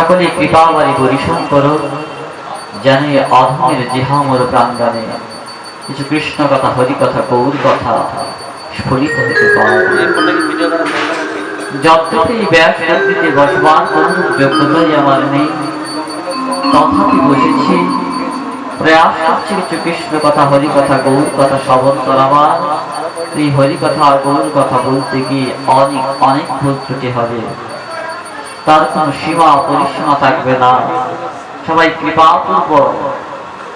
সকলে কৃপাবারি পরিশোধ করো, যেন অধমের জিহামর প্রাঙ্গণে কিছু কৃষ্ণ কথা, হরি কথা, গৌর কথা স্ফুরিত হতে পারে। যদ্যপি এই ব্যাসগতিতে বসবার কোন যোগ্যতাই আমার নেই, তথাপি বসেছি, প্রয়াস করছি কিছু কৃষ্ণ কথা, হরি কথা, গৌর কথা শ্রবণ করাবার। এই হরি কথা আর গৌর কথা বলতে গিয়ে অনেক অনেক ভুল ত্রুটি হবে, তার কোনো সীমা পরিসীমা থাকবে না। সবাই কৃপাপূর্বক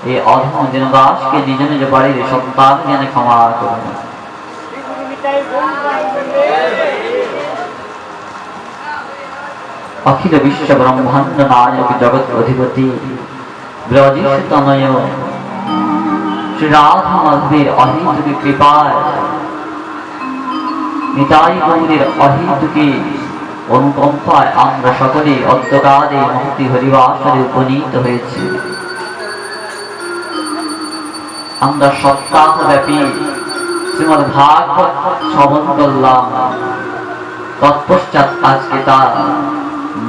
এই অধম দীনদাসকে নিজ নিজ বাড়ির সন্তান জ্ঞানে ক্ষমা করুন। অখিল বিশ্ব ব্রহ্মাণ্ড নায়ক জগৎ অধিপতি ব্রজেশ তনয় শ্রী রাধা মাধবের অহেতুকী কৃপায়, নিতাই গৌরের অহেতুকী অনুকম্পায় আমরা সকলে অন্তকাল এই মহতি হরিবাসরে উপনীত হয়েছি। আমরা সপ্তাহব্যাপী শ্রীমদ্ ভাগবত শ্রবণ করলাম, তৎপশ্চাৎ আজকে তার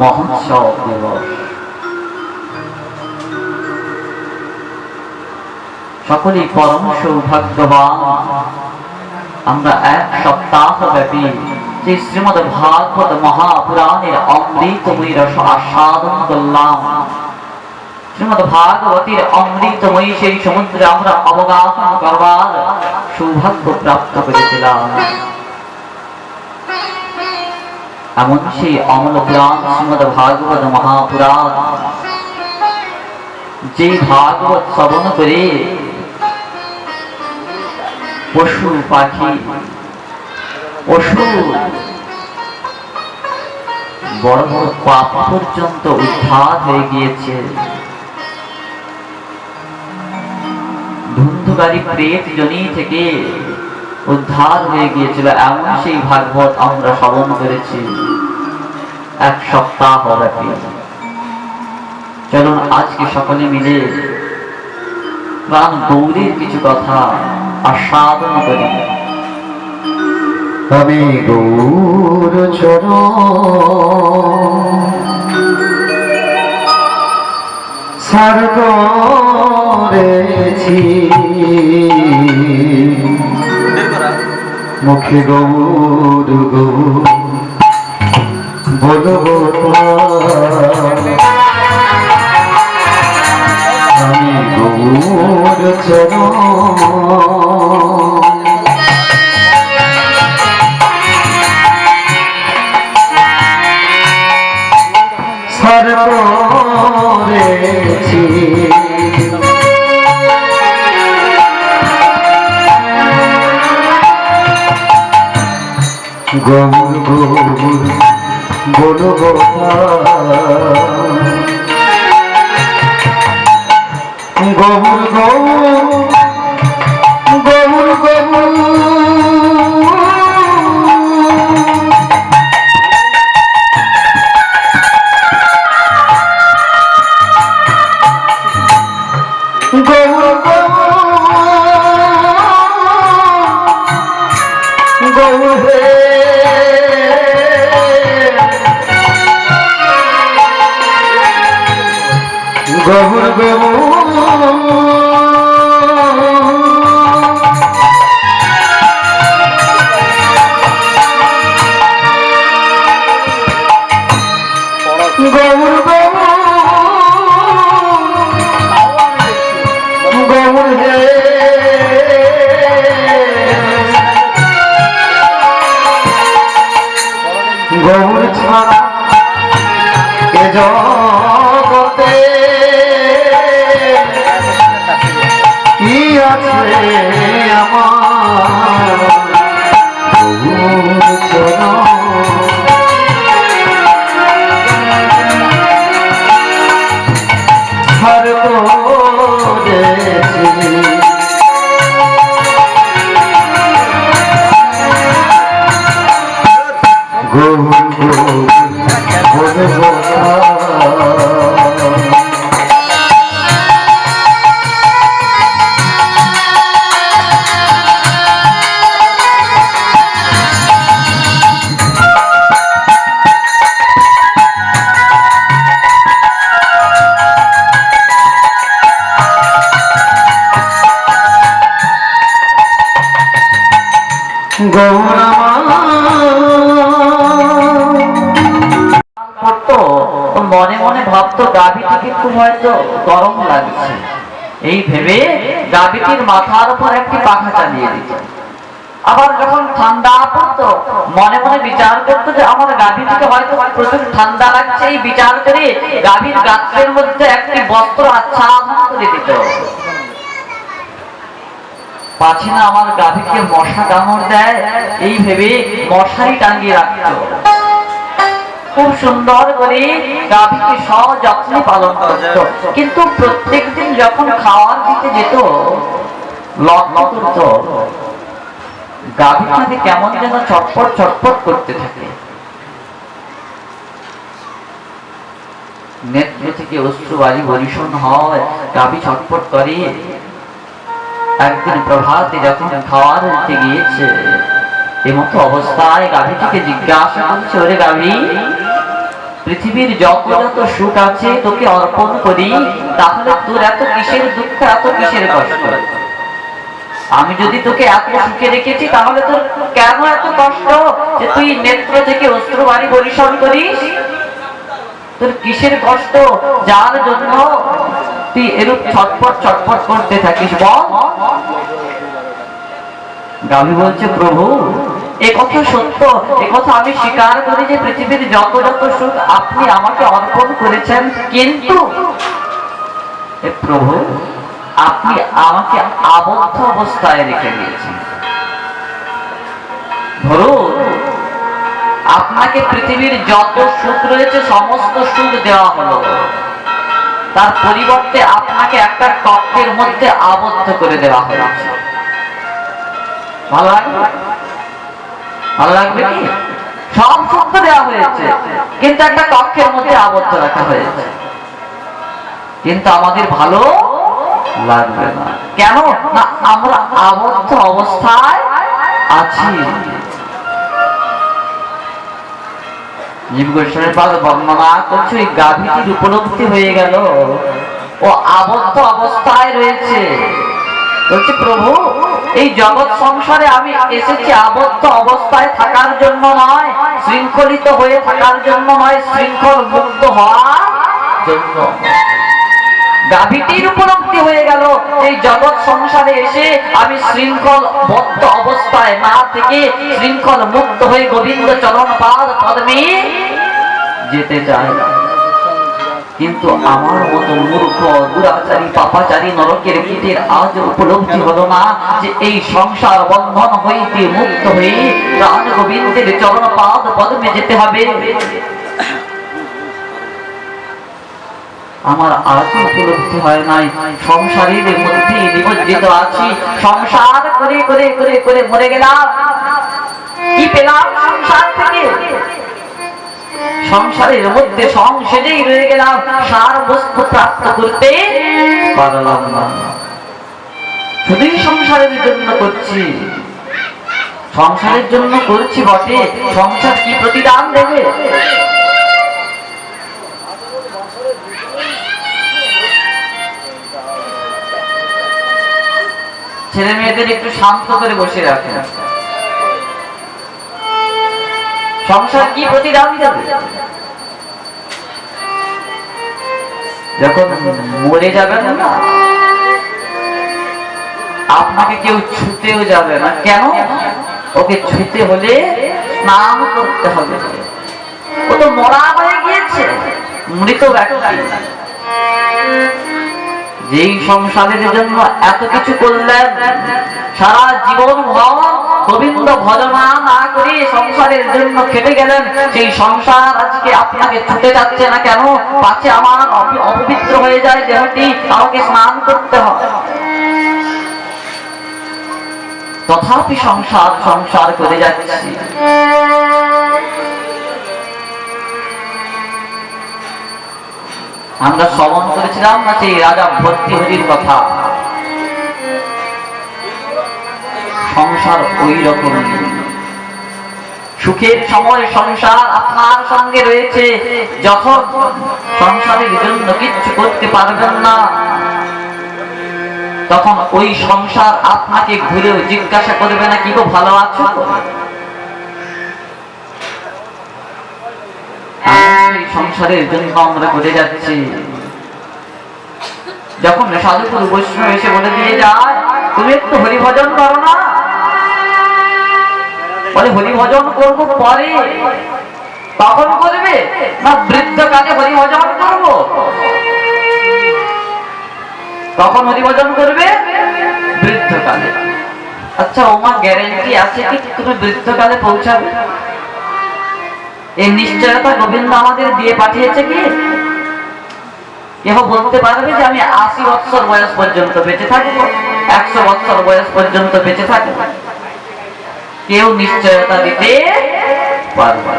মহোৎসব দিবস। সকলেই পরম সৌভাগ্যবান, আমরা এক সপ্তাহ ব্যাপী যে শ্রীমদ্ ভাগবত মহাপুরাণের অমৃতময়ী রস আস্বাদন করলাম। শ্রীমদ্ ভাগবতীর অমৃতময়ী সেই সমুদ্রে আমরা অবগাহন করবার সৌভাগ্য প্রাপ্ত করেছিলাম। এমন সেই অমল পুরাণ শ্রীমদ্ ভাগবত মহাপুরাণ, যে ভাগবত শ্রবণ করে পশু পাখি, অসুর, বড় বড় পাপ পর্যন্ত উদ্ধার হয়ে গিয়েছে। ধুন্ধুকারী প্রেত জনি থেকে উদ্ধার হয়ে গিয়েছিল। এমন সেই ভাগবত আমরা শ্রবণ করেছি এক সপ্তাহ ব্যাপী। চলুন আজকে সকলে মিলে প্রাণ গৌরীর কিছু কথা আস্বাদন করি। আমি গৌর চরণ সার করেছি, মুখে গৌর গৌর বলবো আমি গৌর চরণ সার করেছি, গৌর গৌর বলবো গৌর গৌর গৌর গৌর হে গৌর গৌর গৌর ছাড়া এ জগতে কি আছে আমার গৌর চরণ হর করেছি, গৌর গৌর বলবো করতো ও মনে মনে ভাবতো গাভীটিকে খুব হয়তো গরম লাগছে, এই ভেবে গাভীটির মাথার উপর একটি পাখা চালিয়ে দিত। আবার যখন ঠান্ডা পড়তো মনে মনে বিচার করতো যে আমার গাভীটিকে হয়তো প্রচুর ঠান্ডা লাগছে, এই বিচার করে গাভীর গাত্রের মধ্যে একটি বস্ত্র আচ্ছাদন করে দিত, পাছে না আমার গাভীকে মশা কামড় দেয়, এই ভেবে মশারি টাঙিয়ে রাখতো। খুব সুন্দর করে গাভীকে সযত্নে পালন করত। কিন্তু প্রত্যেকদিন যখন খাওয়ার দিতে যেত লক্ষ্য করত গাভীটাকে কেমন যেন ছটফট ছটফট করতে থাকে, নেত্র থেকে অশ্রুবারি বরিশন হয়, গাভী ছটফট করে। একদিন প্রভাতে যখন খাওয়ার দিতে গিয়েছে এমতো অবস্থায় গাভীটিকে জিজ্ঞাসা করছে, ওরে গাভী, পৃথিবীর যত যত সুখ আছে তোকে অর্পণ করি, তাহলে তোর এত কিসের দুঃখ, এত কিসের কষ্ট? আমি যদি তোকে এত সুখে রেখেছি তাহলে তোর কেন এত কষ্ট যে তুই নেত্র থেকে অশ্রুবারি বরিশন করিস? তোর কিসের কষ্ট যার জন্য তুই এরূপ ছটফট ছটফট করতে থাকিস বল? গাভী বলছে, প্রভু এ কথা সত্য, এ কথা আমি স্বীকার করি যে পৃথিবীর যত যত সুখ আপনি আমাকে অর্পণ করেছেন, কিন্তু প্রভু আপনি আমাকে আবদ্ধ অবস্থায় রেখে দিয়েছেন। ধরুন আপনাকে পৃথিবীর যত সুখ রয়েছে সমস্ত সুখ দেওয়া হলো, তার পরিবর্তে আপনাকে একটা কক্ষের মধ্যে আবদ্ধ করে দেওয়া হয়েছে। ভালো লাগবে? ভালো লাগবে কি? সব সুখ দেওয়া হয়েছে কিন্তু একটা কক্ষের মধ্যে আবদ্ধ রাখা হয়েছে, কিন্তু আমাদের ভালো লাগবে না। কেন না? আমরা আবদ্ধ অবস্থায় আছি। জীব গোস্বামীর পাদ বর্ণনা করছে, ওই গাভীটির উপলব্ধি হয়ে গেল ও আবদ্ধ অবস্থায় রয়েছে। বলছে, প্রভু এই জগৎ সংসারে আমি এসেছি আবদ্ধ অবস্থায় থাকার জন্য নয়, শৃঙ্খলিত হয়ে থাকার জন্য নয়, শৃঙ্খল মুক্ত হওয়ার জন্য। গাভীটির উপলব্ধি হয়ে গেল এই জগৎ সংসারে এসে আমি শৃঙ্খল বদ্ধ অবস্থায় না থেকে শৃঙ্খল মুক্ত হয়ে গোবিন্দ চরণ পাদ পদ্মে যেতে চাই। কিন্তু আমার মতো মূর্খ দুরাচারী পাপাচারী নরকের কীটের আজ উপলব্ধি হলো না যে এই সংসার বন্ধন হইতে মুক্ত হয়ে প্রাণ গোবিন্দের চরণ পাদ পদ্মে যেতে হবে। আমার আজ উপলব্ধি হয় নাই, সংসারের মধ্যে নিমজ্জিত আছি, সংসার করে করে করে করে মরে গেলাম। কি পেলাম সংসার থেকে? সংসারের মধ্যে সংসারেই রয়ে গেলাম, সার বস্তু প্রাপ্ত করতে পারলাম না। শুধুই সংসারের জন্য করছি, সংসারের জন্য করছি বটে, সংসার কি প্রতিদান দেবে? ছেলে মেয়েদের একটু শান্ত করে বসে রাখেন, সংসার কি প্রতিদান দেবে? যখন মরে যাবেন না আপনাকে কেউ ছুতেও যাবে না। কেন? ওকে ছুতে হলে স্নান করতে হবে, ও তো মরা হয়ে গিয়েছে, মৃত ব্যক্তি। যেই সংসারের জন্য এত কিছু করলেন, সারা জীবন ভর গোবিন্দ ভজনা না করে সংসারের জন্য খেটে গেলেন, সেই সংসার আজকে আপনাকে ছুটে যাচ্ছে না কেন? পাছে আমার অপবিত্র হয়ে যায় দেহটি, আমাকে স্নান করতে হয়। তথাপি সংসার সংসার করে যাচ্ছি। আমরা শ্রবণ করেছিলাম না সেই রাজা ভর্তৃহরির কথা। সংসার ওই রকম, সুখের সময় সংসার আপনার সঙ্গে রয়েছে, যখন সংসারের জন্য কিচ্ছু করতে পারবেন না তখন ওই সংসার আপনাকে ঘুরেও জিজ্ঞাসা করবে না কি গো ভালো আছো? এই সংসারের জন্য আমরা করে যাচ্ছি। যখন সাধুগুরু বৈষ্ণব এসে বলে দিয়ে যায় তুমি একটু হরিভজন করো না, বলে হরিভজন করবো পরে। কখন করবে না? বৃদ্ধকালে হরিভজন করবো। কখন হরিভজন করবে? বৃদ্ধকালে। আচ্ছা ওমার গ্যারেন্টি আছে কি তুমি বৃদ্ধকালে পৌঁছাবে? এই নিশ্চয়তা গোবিন্দ আমাদের দিয়ে পাঠিয়েছে কি? কেহ বলতে পারবে যে আমি 80 বছর বয়স পর্যন্ত বেঁচে থাকবো, 100 বছর বয়স পর্যন্ত বেঁচে থাকবো? কেউ নিশ্চয়তা দিতে পারবে না।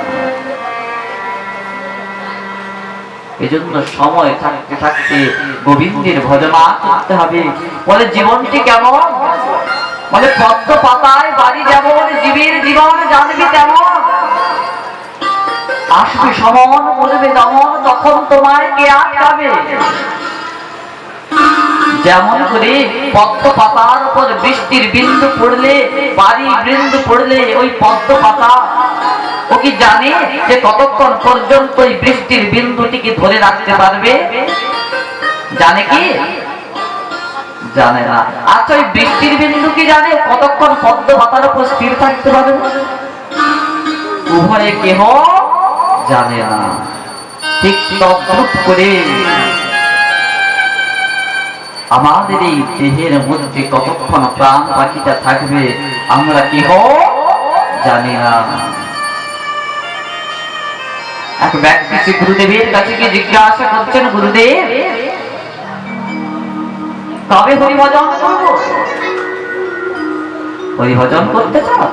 এজন্য সময় থাকতে থাকতে গোবিন্দের ভজনা করতে হবে। বলে জীবনটি কেমন? বলে পদ্ম পাতায় বাড়ি যেমন, জীবের জীবন জানবি তেমন। আসবে সমন বলবে দমন, তখন তোমায় কে আটকাবে? যেমন করে পদ্ম পাতার উপর বৃষ্টির বিন্দু পড়লে, বাড়ি বিন্দু পড়লে, ওই পদ্ম পাতা ও কি জানে যে কতক্ষণ পর্যন্ত ওই বৃষ্টির বিন্দুটিকে ধরে রাখতে পারবে? জানে কি? জানে না। আচ্ছা ওই বৃষ্টির বিন্দু কি জানে কতক্ষণ পদ্ম পাতার উপর স্থির থাকতে পারবে? উভয়ে কেহ জানে না। ঠিক তদ্রূপ করে আমাদের এই দেহের মধ্যে কতক্ষণ প্রাণ পাখিটা থাকবে আমরা কেহ জানি না। এক ব্যক্তি শ্রী গুরুদেবের কাছে গিয়ে জিজ্ঞাসা করছেন, গুরুদেব কবে হরিভজন করবো? হরিভজন করতে চাও?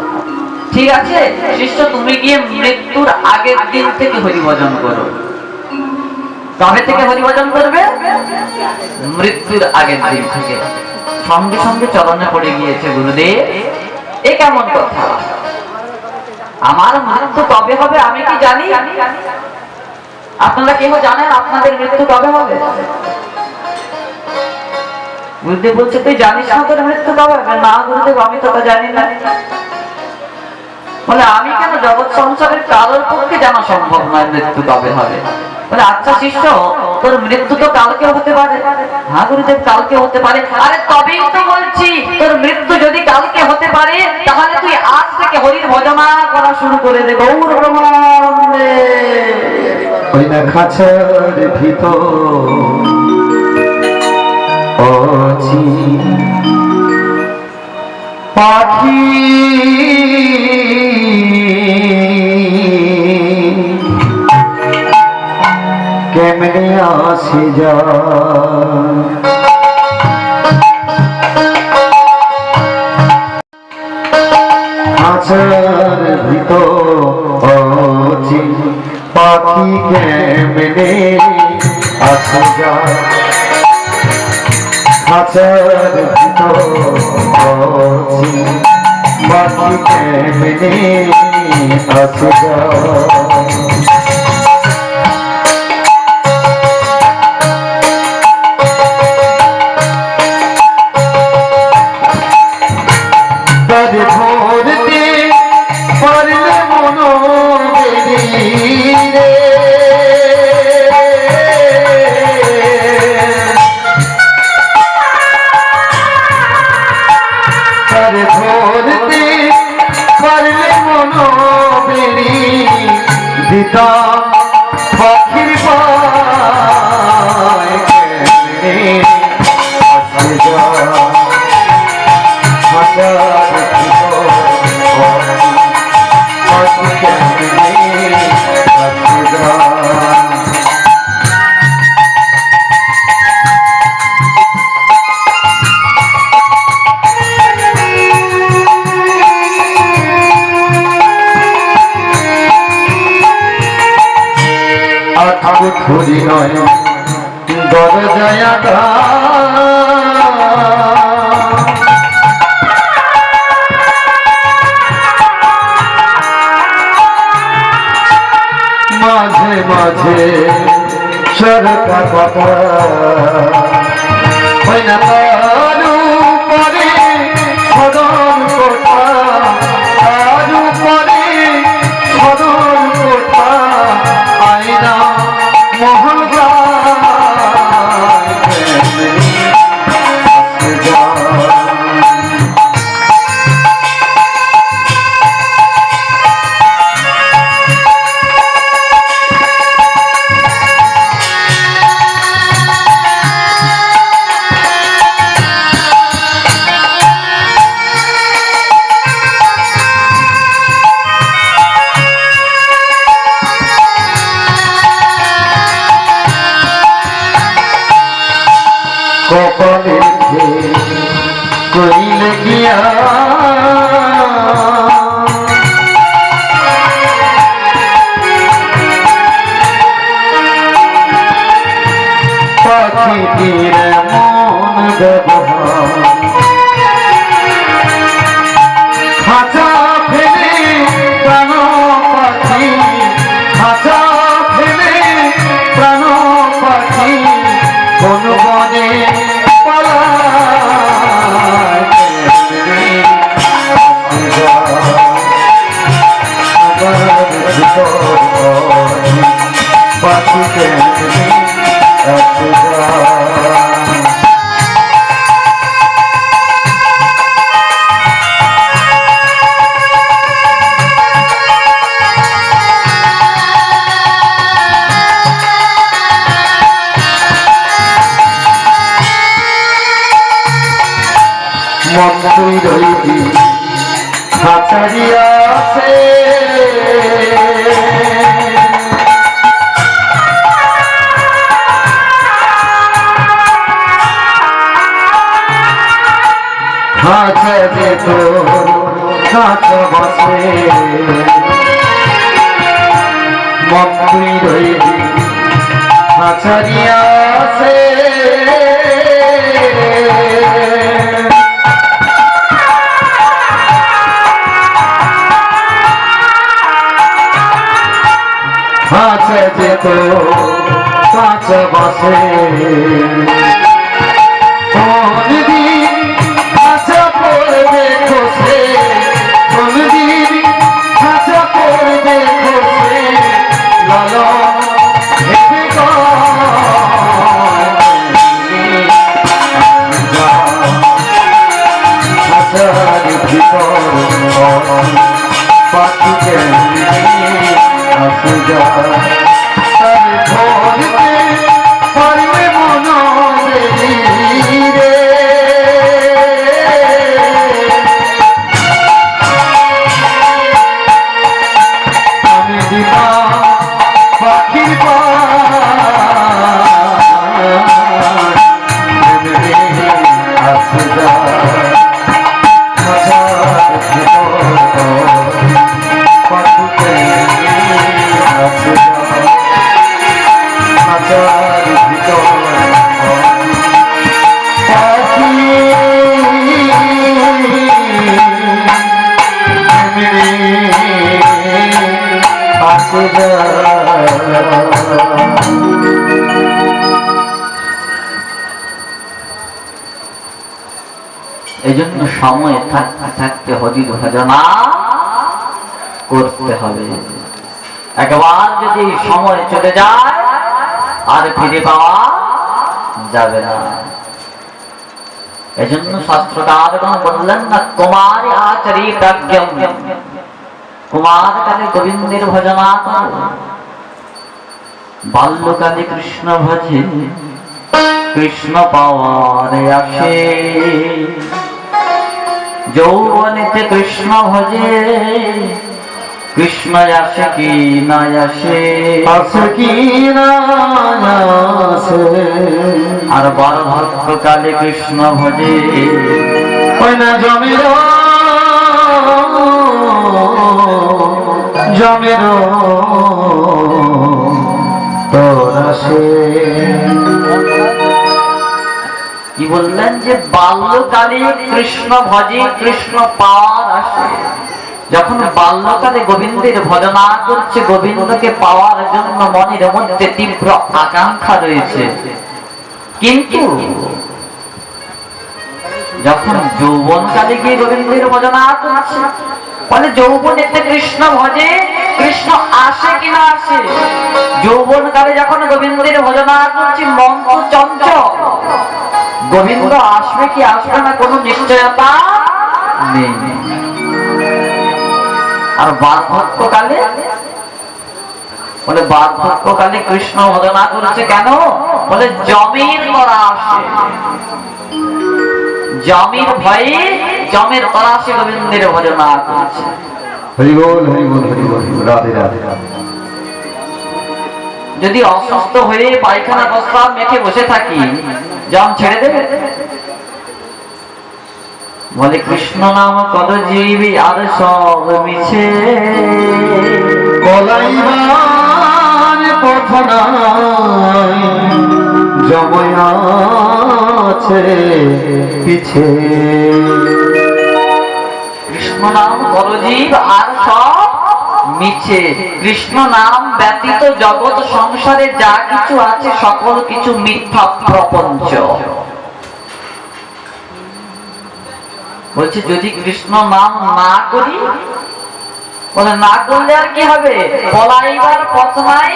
ঠিক আছে শিষ্য, তুমি গিয়ে মৃত্যুর আগের দিন থেকে হরিভজন করো। কবে থেকে হরিভজন করবে? মৃত্যুর আগের দিন থেকে। সঙ্গে সঙ্গে চরণে পড়ে গিয়েছে, গুরুদেব এ কেমন কথা? আমার মৃত্যু কবে হবে আমি কি জানি? আপনারা কেউ জানেন আপনাদের মৃত্যু কবে হবে? গুরুদেব বলছে তুই জানিস না তোর মৃত্যু কবে হবে? না গুরুদেব আমি তো তা জানি না। বলে আমি কেন, জগৎ সংসারের কারোর পক্ষে জানা সম্ভব নয় মৃত্যু কবে হবে। বলে আচ্ছা শিষ্য তোর মৃত্যু তো কালকে হতে পারে। হ্যাঁ গুরুদেব কালকে হতে পারে। আরে তবেই তো বলছি তোর মৃত্যু যদি কালকে হতে পারে তাহলে তুই আজ থেকে হরির ভজনা করা শুরু করে দে। গৌর ব্রহ্মানন্দে। ওই না খাঁচার ভিতর অচি পাখি কেমনে আসে যা, খাঁচার ভিতর অচি পাখি কেমনে আসে যা, খাঁচার ভিতর অচি পাখি কেমনে আসে যা। ধরতে পারলে মনো বেরিয়ে ধরতে পারলে মনো বেরি দিতাম পাখির পায় আসে যা, ধরি নয় দরজায় মাঝে মাঝে সরকার কথা হয় না কপালের কইলে গিয়া পাখিটির মন ব্যবহার খাঁচা ফেলে প্রাণ পাখি খাঁচা ফেলে প্রাণ পাখি কোন বনে পালায় পাখিকে মন্ত্রী রইবি খাঁচারিয়া আছে খাঁচা যেত খাঁচা বসে মন্ত্রী রইবি খাঁচারিয়া আছে খাঁচা যেত কাঁচা বসে কোনদিন খাঁচা পড়বে খসে কোনদিন খাঁচা পড়বে খসে লালন হেঁটে খাঁচার ভিতর পাখিকে পারবে মনে রে আমি দিবা পাখির এই জন্য সময় থাকতে থাকতে হরির ভজনা করতে হবে। একবার যদি সময় চলে যায় আর ফিরে পাওয়া যাবে না। এই জন্য শাস্ত্রকারগণ বললেন না কুমার আচরি প্রাজ্ঞম, কুমার কালে গোবিন্দের ভজনা করো, বাল্যকালে কৃষ্ণ ভজে কৃষ্ণ পাওয়ারে আসে, যৌবনেতে কৃষ্ণ ভজে কৃষ্ণ আসে কি না আসে, আসে কি না আসে, আর বার্ধক্যকালে কৃষ্ণ ভজে ওই না জমির জমির তোর আসে। কি বললেন যে বাল্যকালে কৃষ্ণ ভজে কৃষ্ণ পাওয়ার আসে। যখন বাল্যকালে গোবিন্দের ভজনা করছে, গোবিন্দকে পাওয়ার জন্য মনের মধ্যে তীব্র আকাঙ্ক্ষা রয়েছে, কিন্তু যখন যৌবনকালে গিয়ে গোবিন্দের ভজনা করছে, বলে যৌবনেতে কৃষ্ণ ভজে কৃষ্ণ আসে কিনা আসে। যৌবনকালে যখন গোবিন্দের ভজনা করছি মন তো চঞ্চল, গোবিন্দ আসবে কি আসবে না কোনো নিশ্চয়তা নেই। আর বার্ধক্যকালে বলে বার্ধক্যকালে কৃষ্ণ ভজনা করেছে কেন, বলে জমির করা আসে, জমির ভয়ে জমের তরাসে গোবিন্দের ভজনা করেছে। হরি বল হরি বল হরি বল, রাধে রাধে। যদি অসুস্থ হয়ে পায়খানা প্রস্রাব মেখে বসে থাকি, জম ছেড়ে দেবে? বলে কৃষ্ণ নাম কত জীবী আর সব মিছে, পলাইবার পথ নাই জময় আছে পিছে। কৃষ্ণ নাম কত জীব আর সব মিছে। কৃষ্ণ নাম ব্যতীত জগৎ সংসারে যা কিছু আছে সকল কিছু মিথ্যা প্রপঞ্চ। বলছে যদি কৃষ্ণ নাম না করি, বলে না করলে আর কি হবে? পলাইবার পথ নাই,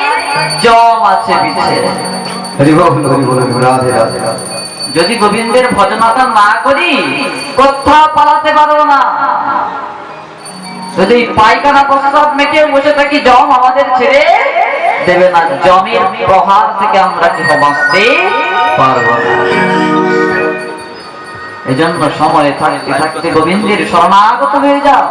জম আছে পিছে। হরি বল হরি বল, রাধে রাধে। যদি গোবিন্দের ভজনতা না করি কোথাও পালাতে পারবো না। যদি পায়খানা প্রস্রাব মেটে বসে থাকি, জম আমাদের ছেড়ে দেবে না। জমের প্রহার থেকে আমরা কি বাঁচতে পারবো না। এজন্য সময় থাকতে থাকতে গোবিন্দের শরণাগত হয়ে যাও।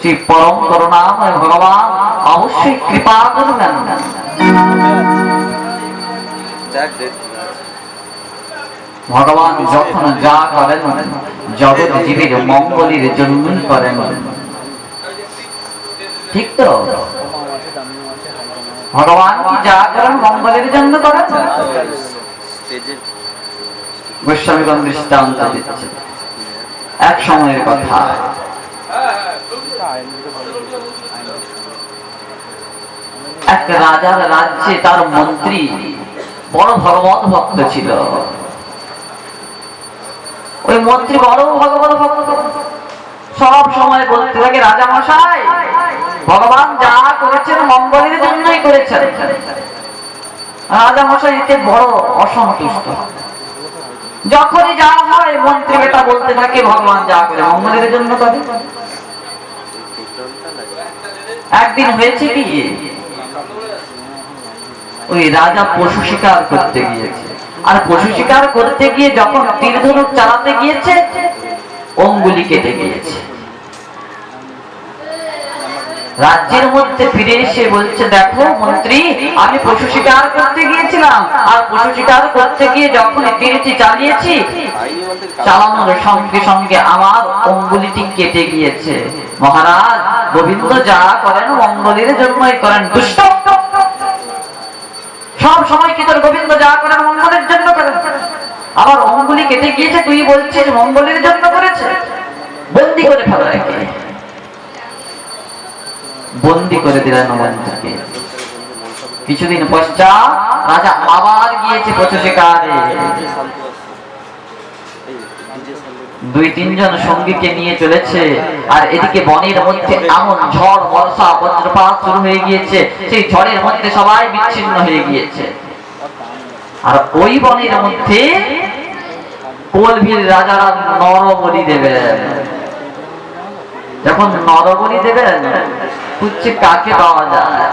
সেই পরম করুণাময় ভগবান অবশ্যই কৃপা করবেন। ভগবান যখন যা করেন জগৎ জীবের মঙ্গলের জন্যই করেন, ঠিক তো? ভগবান কি যা করেন মঙ্গলের জন্য করেন? গোস্বামীগণ দৃষ্টান্ত দিচ্ছে। এক সময়ের কথা, এক রাজার রাজ্যে তার মন্ত্রী বড় ভগবত ভক্ত ছিল। ওই মন্ত্রী বড় ভগবত ভক্ত, সব সময় বলতে থাকে, রাজা মশাই ভগবান যা করেছেন মঙ্গলের জন্যই করেছেন। রাজা মশাই এতে বড় অসন্তুষ্ট। যখনই যা হয় মন্ত্রী বেটা বলতে থাকে ভগবান যা করে মঙ্গলের জন্য করে। একদিন হয়েছে কি, ওই রাজা পশু শিকার করতে গিয়েছে, আর পশু শিকার করতে গিয়ে যখন তীর ধনুক চালাতে গিয়েছে অঙ্গুলি কেটে গিয়েছে। রাজ্যের মধ্যে ফিরে এসে বলছে, দেখো মন্ত্রী, আমি পশু শিকার করতে গিয়েছিলাম, আর পশু শিকার করতে গিয়ে যখন তীরটি চালিয়েছি, চালানোর সঙ্গে সঙ্গে আমার অঙ্গুলিটি কেটে গিয়েছে। মহারাজ, গোবিন্দ যা করেন মঙ্গলের জন্যই করেন। দুষ্ট, সব সময় কি তোর গোবিন্দ যা করেন মঙ্গলের জন্য করেন? আবার অঙ্গুলি কেটে গিয়েছে তুই বলছিস মঙ্গলের জন্য করেছে? বন্দি করে ফেলো একে। বন্দি করে দিলেন মন্ত্রীকে। কিছুদিন পশ্চাৎ রাজা আবার গিয়েছে পশু শিকারে। দুই তিনজন সঙ্গীকে নিয়ে চলেছে, আর এদিকে বনের মধ্যে এমন ঝড় বর্ষা বজ্রপাত শুরু হয়ে গিয়েছে, সেই ঝড়ের মধ্যে সবাই বিচ্ছিন্ন হয়ে গিয়েছে। আর ওই বনের মধ্যে কোলভীর রাজারা নরবলি দেবেন। যখন নরবলি দেবেন খুঁজছে কাকে পাওয়া যায়,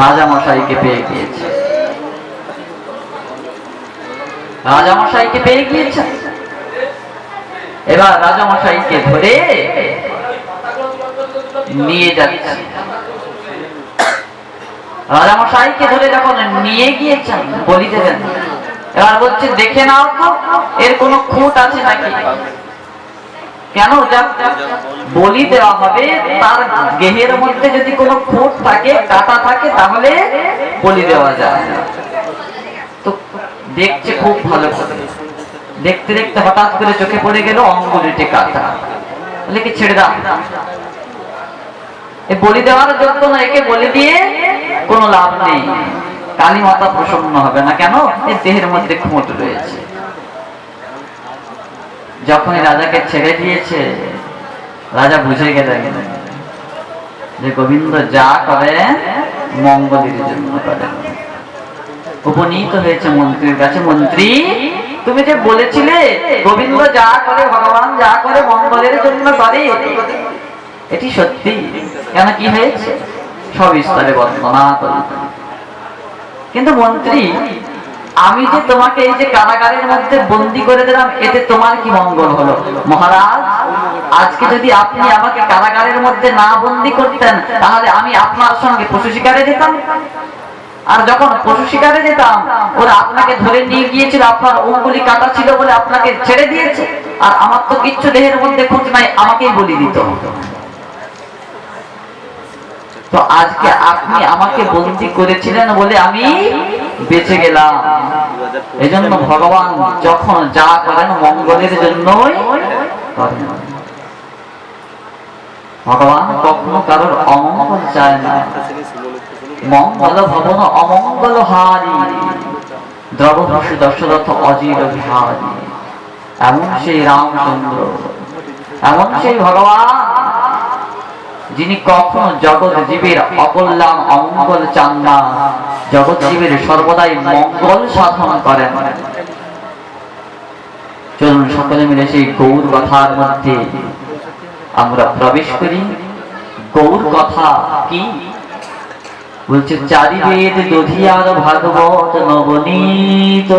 রাজা মশাইকে পেয়ে গিয়েছে। রাজামশাইকে পেয়ে গিয়েছে। এবার রাজামশাইকে ধরে নিয়ে যাচ্ছে। রাজামশাইকে ধরে যখন নিয়ে গিয়েছেন বলি দেবেন, এবার বলছে দেখে নাও তো এর কোনো খুঁত আছে নাকি। কেন? বলি দেওয়া হবে, তার দেহের মধ্যে যদি কোনো খুঁত থাকে, কাটা থাকে, তাহলে বলি দেওয়া যায়। তো দেখছে খুব ভালো করে, দেখতে দেখতে হঠাৎ করে চোখে পড়ে গেল অঙ্গুলিটি কাটা। বলে কি ছেড়ে দাও, এ বলি দেওয়ার যোগ্য না, একে বলে দিয়ে কোনো লাভ নেই, কালী মাতা প্রসন্ন হবে না। কেন? এর দেহের মধ্যে খুঁত রয়েছে। যখনই রাজাকে ছেড়ে দিয়েছে, রাজা বুঝে গেলেন যে গোবিন্দ যা করে মঙ্গলের জন্য করেন। উপনীত হয়েছে মন্ত্রীর কাছে, মন্ত্রী তুমি যে বলেছিলে গোবিন্দ যা করে ভগবান যা করে মঙ্গলের জন্য করে, এটি সত্যি। কেন, কি হয়েছে? সব স্তরে বর্ণনা করি। কিন্তু মন্ত্রী, আমি যে তোমাকে এই যে কারাগারের মধ্যে বন্দী করে দিলাম, এতে তোমার কি মঙ্গল হলো? মহারাজ, আজকে যদি আপনি আমাকে কারাগারের মধ্যে না বন্দী করতেন, তাহলে আমি আপনার সঙ্গে পশু শিকারে যেতাম, আর যখন পশু শিকারে যেতাম, ওরা আপনাকে ধরে নিয়ে গিয়েছিল, আপনার অঙ্গুলি কাটা ছিল বলে আপনাকে ছেড়ে দিয়েছে, আর আমার তো কিচ্ছু দেহের মধ্যে খোঁজ নাই, আমাকেই বলি দিত। তো আজকে আপনি আমাকে বন্দী করেছিলেন বলে আমি বেঁচে গেলাম। এজন্য ভগবান যখন যা করেন মঙ্গলের জন্যই করেন। ভগবান কখনো কারোর অমঙ্গল চায় না। মঙ্গল ভবন অমঙ্গল হারি, দ্রবভূষি দশরথ অজির বিহারী। এমন সেই রামচন্দ্র, এমন সেই ভগবান, যিনি কখনো জগৎ জীবের অকল্যাণ অমঙ্গল চান না, জগৎ জীবের সর্বদাই মঙ্গল সাধন করেন। চলুন সকলে মিলে সেই গৌর কথার মধ্যে আমরা প্রবেশ করি। গৌর কথা কি বলছে? চারি বেদ দধিয়ার ভাগবত নবনীত,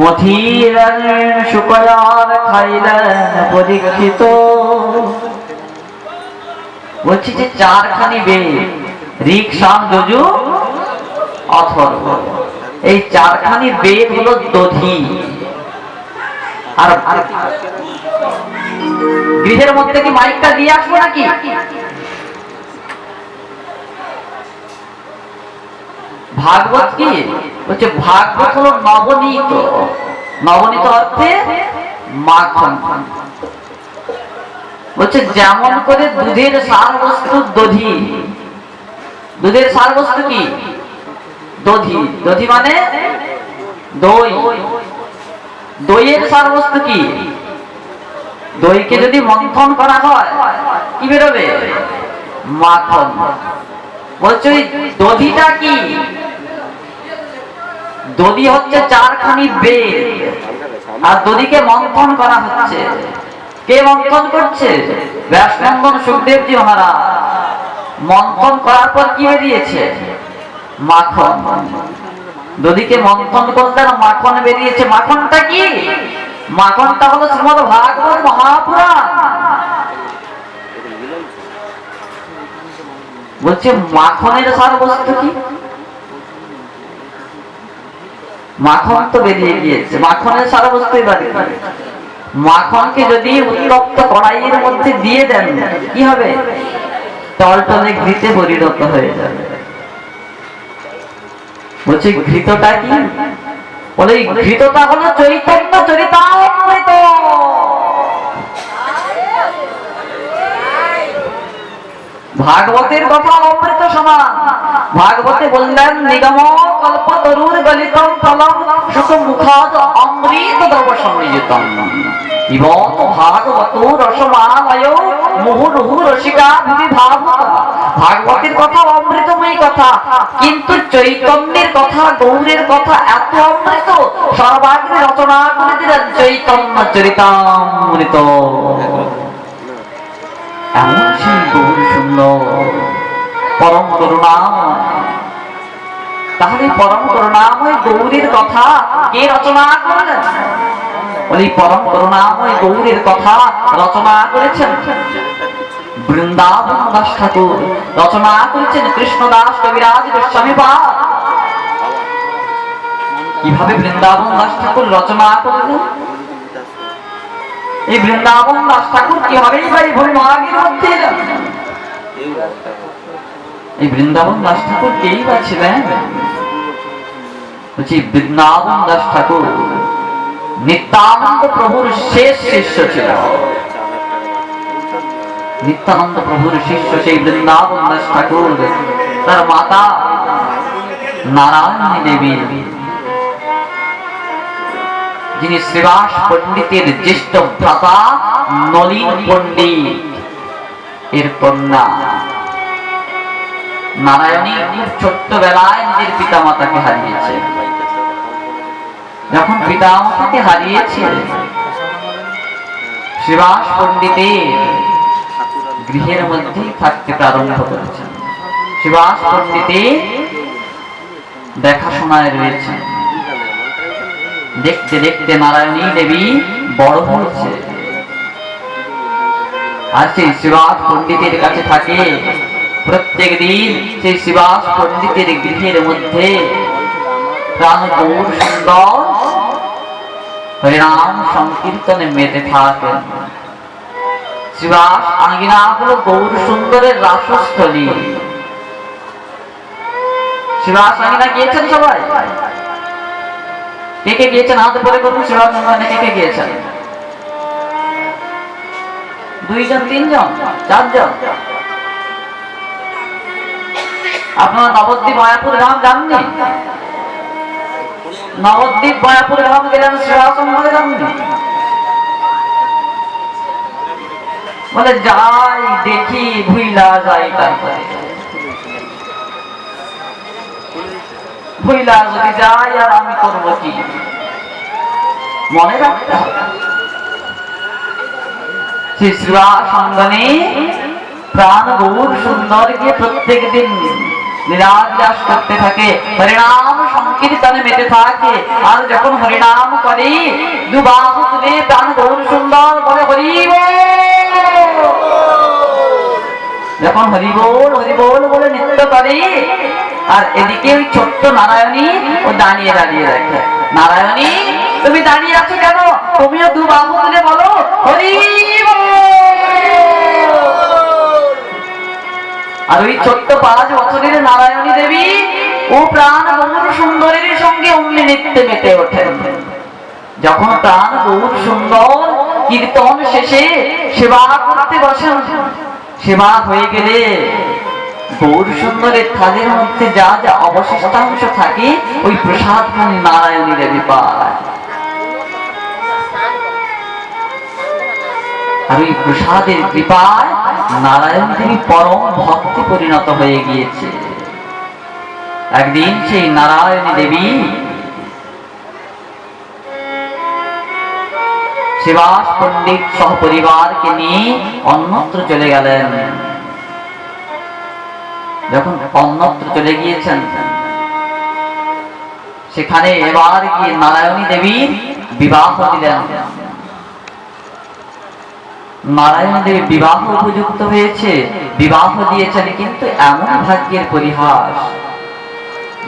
মথির শুকয়ার খাইলেন পরীক্ষিত। বলছি যে চারখানি বেদ, ঋক, সাম, যজু, অথর্ব, এই চারখানি বেদ হলো দধি। আর গৃহের মধ্যে কি মাইকটা দিয়ে আসবো নাকি? ভাগবত কি বলছে? ভাগবত হলো নবনীত। নবনীত অর্থে মাখন। বলছে যেমন করে দুধের সার বস্তু দধি। দুধের সার বস্তু কি? দধি। দধি মানে দই। দইয়ের সার বস্তু কি? দইকে যদি মন্থন করা হয় কি বেরোবে? মাখন। বলছে দধিটা কি? দধি হচ্ছে চারখানি বেদ, আর দধিকে মন্থন করা হচ্ছে। কে মন্থন করছে? ব্যাসনন্দন সুখদেবজি মহারাজ। মন্থন করার পর কি বেরিয়েছে? মাখন। দধিকে মন্থন করলেন, মাখন বেরিয়েছে। মাখনটা কি? মাখনটা হলো শ্রীমদ্ ভাগবত মহাপুরাণ। বলছে মাখনের সার বস্তু কি? মাখন তো বেরিয়ে গিয়েছে, মাখনের সার বস্তু এবার মাখনকে যদি উত্তপ্ত কড়াইয়ের মধ্যে দিয়ে দেন কি হবে? টলটলে ঘৃতে পরিণত হয়ে যাবে। বলছি ঘৃতটা কি? বলে ঘৃতটা হলো চৈতন্য চরিতামৃত। ভাগবতের কথা অমৃত সমান। ভাগবতে বললেন নিগম কল্পতরুর গলিতম ফলম সুখ মুখাদ অমৃত দ্রব সংযোজিতম। ইবত ভাগবত রসমালয় মুহুর্মুহু রসিকা বিভাবুক। ভাগবতের কথা অমৃতময় কথা, কিন্তু চৈতন্যের কথা, গৌরের কথা এত অমৃত, সর্বাগ্রে রচনা করে দিলেন চৈতন্য চরিতামৃত। এমন সেই গৌর সুন্দর পরম করুণাময়। তাহলে পরম করুণাময় গৌরের কথা কে রচনা করলেন? বলি পরম করুণাময় গৌরের কথা রচনা করেছেন বৃন্দাবন দাস ঠাকুর, রচনা করেছেন কৃষ্ণদাস কবিরাজ গোস্বামীপাদ। কিভাবে বৃন্দাবন দাস ঠাকুর রচনা করলেন? এই বৃন্দাবন দাস ঠাকুর কিভাবে ভূমিভাগের মধ্যে এলেন? এই বৃন্দাবন দাস ঠাকুর কেই বা ছিলেন? বলছি বৃন্দাবন দাস ঠাকুর নিত্যানন্দ প্রভুর শেষ শিষ্য ছিল। নিত্যানন্দ প্রভুর শিষ্য সেই বৃন্দাবন দাস ঠাকুর। তার মাতা নারায়ণী দেবী, যিনি শ্রীবাস পণ্ডিতের জ্যেষ্ঠ ভ্রাতা নলিন পণ্ডিত এর কন্যা। নারায়ণী খুব ছোট্টবেলায় নিজের পিতা মাতাকে হারিয়েছে। যখন পিতা মাতাকে হারিয়েছে, শ্রীবাস পণ্ডিতের গৃহের মধ্যেই থাকতে প্রারম্ভ করেছেন। শ্রীবাস পণ্ডিতের দেখাশোনায় রয়েছে। দেখতে দেখতে নারায়ণী দেবী বড় হয়েছে। আর সেই শ্রীবাস পণ্ডিতের কাছে থাকে প্রত্যেক দিন সেই শিবাস পণ্ডিতের গৃহের মধ্যে প্রাণ গৌর সুন্দর হরিনাম সংকীর্তনে মেতে থাকেন। শিবাস আঙ্গিনা হলো গৌর সুন্দরের রাসস্থলী। শিবাস আঙ্গিনা গিয়েছেন সবাই? কে কে গিয়েছেন হাতে পরে করুন। শিবাস আঙ্গিনা কে কে গিয়েছেন? 2 জন, 3 জন, 4 জন? আপনারা নবদ্বীপ মায়াপুর ধাম যাননি? নবদ্বীপ মায়াপুর ধাম গেলেন, শিবাশ্রমে যাননি? বলে যাই দেখি ভুইলা যাই, তারপরে ভুইলা যদি যাই আর আমি করবো কি? মনে রাখতে হবে শিবাস সঙ্গনে প্রাণ গৌর সুন্দরকে প্রত্যেক দিন লীলাবিলাস করতে থাকে, হরিনাম সংকীর্তনে মেতে থাকে। আর যখন হরিনাম করে দুবাহু তুলে প্রাণ গৌর সুন্দর বলে হরি বল। যখন হরি বল হরি বল বলে নৃত্য করে, আর এদিকে ওই ছোট্ট নারায়ণী ও দাঁড়িয়ে দাঁড়িয়ে দেখে। নারায়ণী, তুমি দাঁড়িয়ে আছো কেন? তুমিও দুবাহু তুলে বলো হরি বল। আর ওই ছোট্ট 5 বছরের নারায়ণী দেবী ও প্রাণ গৌর সুন্দরের সঙ্গে অমনি নৃত্যে মেতে ওঠেন। যখন প্রাণ গৌর সুন্দর কীর্তন শেষে সেবা করতে বসেন, সেবা হয়ে গেলে গৌর সুন্দরের থালের মধ্যে যা যা অবশিষ্টাংশ থাকে ওই প্রসাদ খানি নারায়ণী দেবী পায়। আর ওই প্রসাদের কৃপায় নারায়ণ দেবী পরম ভক্তি পরিণত হয়ে গিয়েছে। একদিন সেই নারায়ণী দেবী শিবাস পণ্ডিত সহ পরিবারকে নিয়ে অন্যত্র চলে গেলেন। যখন অন্যত্র চলে গিয়েছেন, সেখানে এবার গিয়ে নারায়ণী দেবীর বিবাহ দিলেন। নারায়ণ দেবী বিবাহ উপযুক্ত হয়েছে, বিবাহ দিয়েছেন, কিন্তু এমন ভাগ্যের পরিহাস,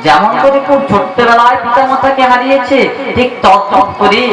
যেমন করে খুব ছোট্টবেলায় পিতামাতাকে হারিয়েছে ঠিক তৎ করে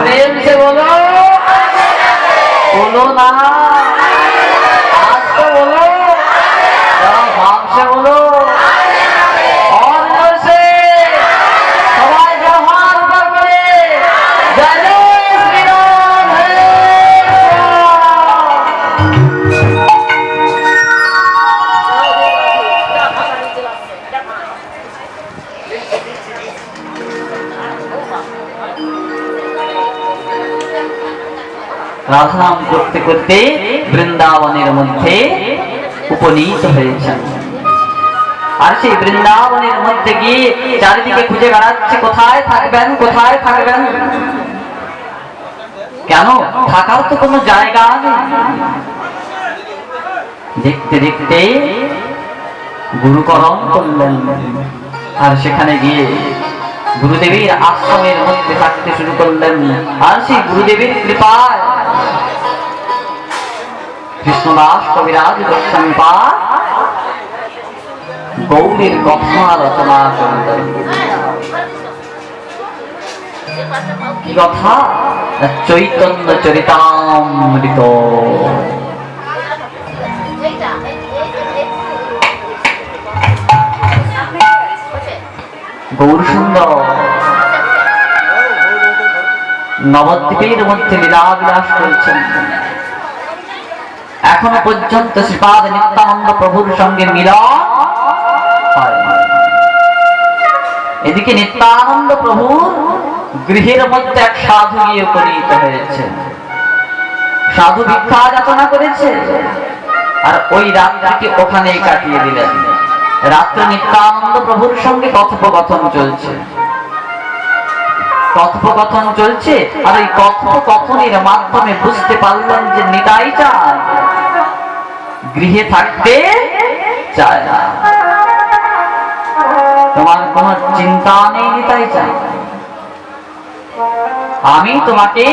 प्रेम से बोलो, बोलो ना, आज तो बोलो, जरा भाव से बोलो, और जोर से सवाई जवान ऊपर करे, जय जय श्री राम, हरे রাধানাম করতে করতে বৃন্দাবনের মধ্যে উপনীত হয়েছেন। আর সেই বৃন্দাবনের মধ্যে গিয়ে চারিদিকে খুঁজে বেড়াচ্ছে, কোথায় থাকবেন, কোথায় থাকবেন। কেন? থাকার তো কোনো জায়গা নেই। দেখতে দেখতে গুরুকরণ করলেন, আর সেখানে গিয়ে গুরুদেবীর আশ্রমের মধ্যে থাকতে শুরু করলেন। আর সেই গুরুদেবীর কৃপায় কৃষ্ণদাস কবিরাজ গোস্বামী পাদ গৌরীর কথা রচনা করলেন। কি কথা? চৈতন্য চরিতামৃত। গৌর সুন্দর নবদ্বীপের মধ্যে লীলা বিলাস করছেন। এখনো পর্যন্ত শ্রীপাদ নিত্যানন্দ প্রভুর সঙ্গে মিলন হয়। এদিকে নিত্যানন্দ প্রভুর গৃহের মধ্যে এক সাধু গিয়ে উপনীত হয়েছে। সাধু ভিক্ষা যাচনা করেছে আর ওই রাত্রিকে ওখানেই কাটিয়ে দিলেন। রাত্রে নিত্যানন্দ প্রভুর সঙ্গে কথোপকথন চলছে। কথোপকথন চলছে আর ওই কথোপকথনের মাধ্যমে বুঝতে পারলেন যে নিতাই চাঁদ গৃহে থাকতে চায় না। তোমার কোনো চিন্তা নেই নিতাই চাঁদ, আমি তোমাকে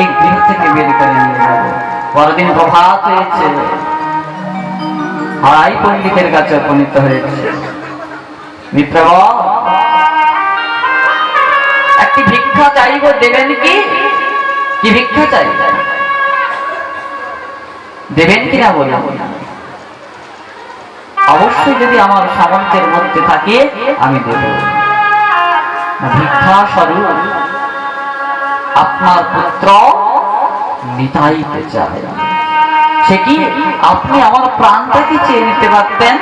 এই গৃহ থেকে বের করে নিয়ে যাব। পরদিন প্রভাত হয়েছে, হারাই পণ্ডিতের কাছে উপনীত হয়েছে। মিত্রবর, একটি ভিক্ষা চাইব, দেবেন কি? কি ভিক্ষা চাই, দেবেন কিনা বলুন? অবশ্যই যদি আমার সামর্থ্যের মধ্যে থাকে আমি দেব। ভিক্ষা স্বরূপ আপনার পুত্র নিতাইতে চায়। সে কি আপনি আমার প্রাণটাকে চেয়ে নিতে পারতেন?